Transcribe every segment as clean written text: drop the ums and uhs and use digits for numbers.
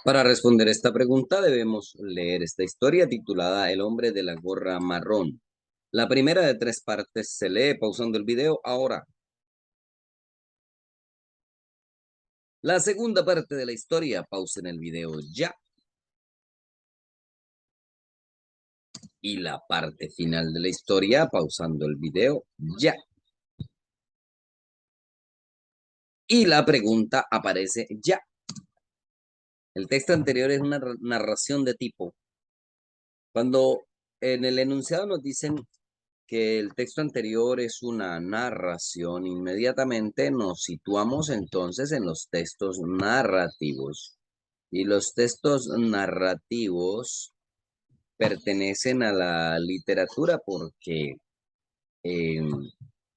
Para responder esta pregunta debemos leer esta historia titulada El hombre de la gorra marrón. La primera de tres partes se lee pausando el video ahora. La segunda parte de la historia, pausen el video ya. Y la parte final de la historia, pausando el video ya. Y la pregunta aparece ya. El texto anterior es una narración de tipo. Cuando en el enunciado nos dicen que el texto anterior es una narración, inmediatamente nos situamos entonces en los textos narrativos. Y los textos narrativos pertenecen a la literatura porque eh,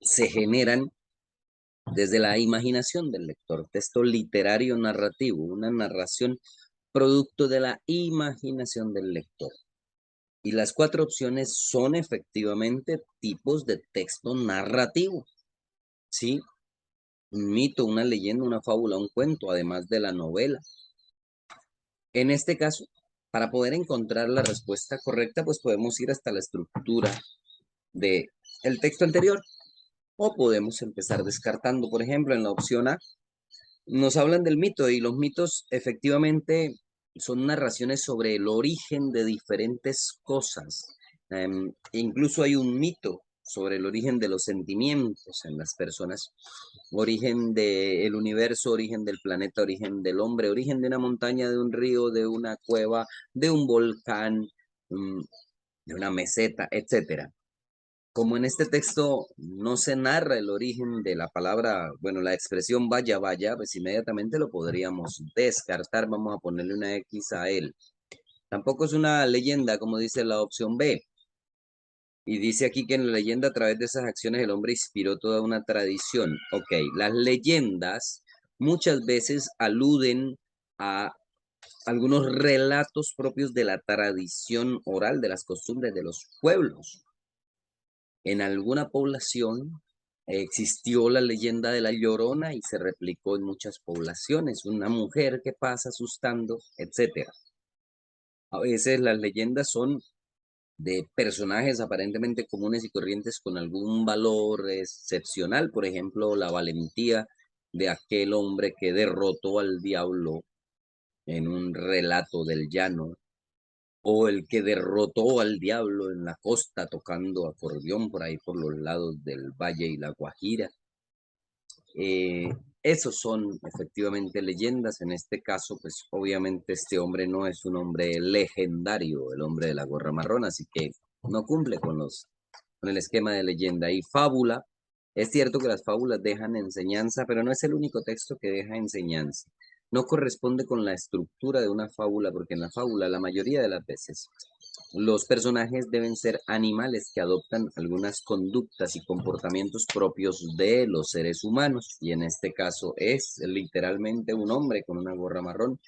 se generan desde la imaginación del lector. Texto literario narrativo, una narración producto de la imaginación del lector. Y las cuatro opciones son efectivamente tipos de texto narrativo, ¿sí? Un mito, una leyenda, una fábula, un cuento, además de la novela. En este caso, para poder encontrar la respuesta correcta, pues podemos ir hasta la estructura del texto anterior o podemos empezar descartando. Por ejemplo, en la opción A, nos hablan del mito y los mitos efectivamente son narraciones sobre el origen de diferentes cosas. Incluso hay un mito sobre el origen de los sentimientos en las personas, origen del universo, origen del planeta, origen del hombre, origen de una montaña, de un río, de una cueva, de un volcán, de una meseta, etcétera. Como en este texto no se narra el origen de la palabra, bueno, la expresión vaya, vaya, pues inmediatamente lo podríamos descartar. Vamos a ponerle una X a él. Tampoco es una leyenda, como dice la opción B. Y dice aquí que en la leyenda, a través de esas acciones, el hombre inspiró toda una tradición. Ok, las leyendas muchas veces aluden a algunos relatos propios de la tradición oral, de las costumbres de los pueblos. En alguna población existió la leyenda de la Llorona y se replicó en muchas poblaciones. Una mujer que pasa asustando, etcétera. A veces las leyendas son de personajes aparentemente comunes y corrientes con algún valor excepcional. Por ejemplo, la valentía de aquel hombre que derrotó al diablo en un relato del llano, o el que derrotó al diablo en la costa tocando acordeón por ahí por los lados del Valle y la Guajira. Eh, Esos son efectivamente leyendas. En este caso, pues obviamente este hombre no es un hombre legendario, el hombre de la gorra marrón, así que no cumple con el esquema de leyenda. Y fábula, es cierto que las fábulas dejan enseñanza, pero no es el único texto que deja enseñanza. No corresponde con la estructura de una fábula, porque en la fábula, la mayoría de las veces, los personajes deben ser animales que adoptan algunas conductas y comportamientos propios de los seres humanos, y en este caso es literalmente un hombre con una gorra marrón.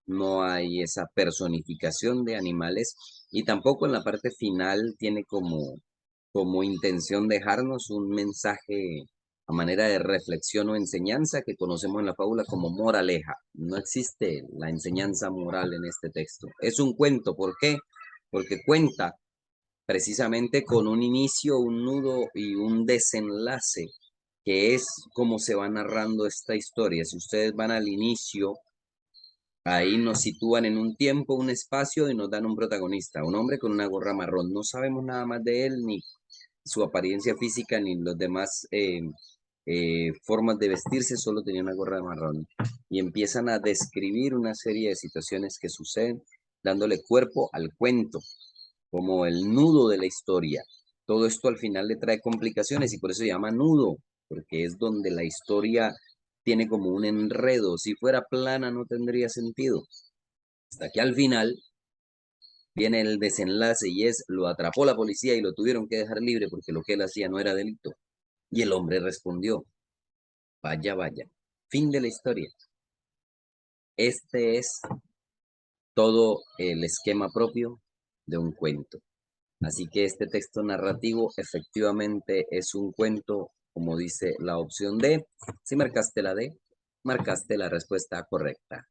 No hay esa personificación de animales y tampoco en la parte final tiene como intención dejarnos un mensaje a manera de reflexión o enseñanza que conocemos en la fábula como moraleja. No existe la enseñanza moral en este texto. Es un cuento. ¿Por qué? Porque cuenta precisamente con un inicio, un nudo y un desenlace, que es como se va narrando esta historia. Si ustedes van al inicio, ahí nos sitúan en un tiempo, un espacio y nos dan un protagonista, un hombre con una gorra marrón. No sabemos nada más de él, ni su apariencia física, ni los demás formas de vestirse, solo tenía una gorra marrón. Y empiezan a describir una serie de situaciones que suceden, dándole cuerpo al cuento, como el nudo de la historia. Todo esto al final le trae complicaciones y por eso se llama nudo, porque es donde la historia tiene como un enredo. Si fuera plana no tendría sentido. Hasta que al final viene el desenlace y es, lo atrapó la policía y lo tuvieron que dejar libre porque lo que él hacía no era delito. Y el hombre respondió, vaya, vaya. Fin de la historia. Este es todo el esquema propio de un cuento. Así que este texto narrativo efectivamente es un cuento, como dice la opción D. Si marcaste la D, marcaste la respuesta correcta.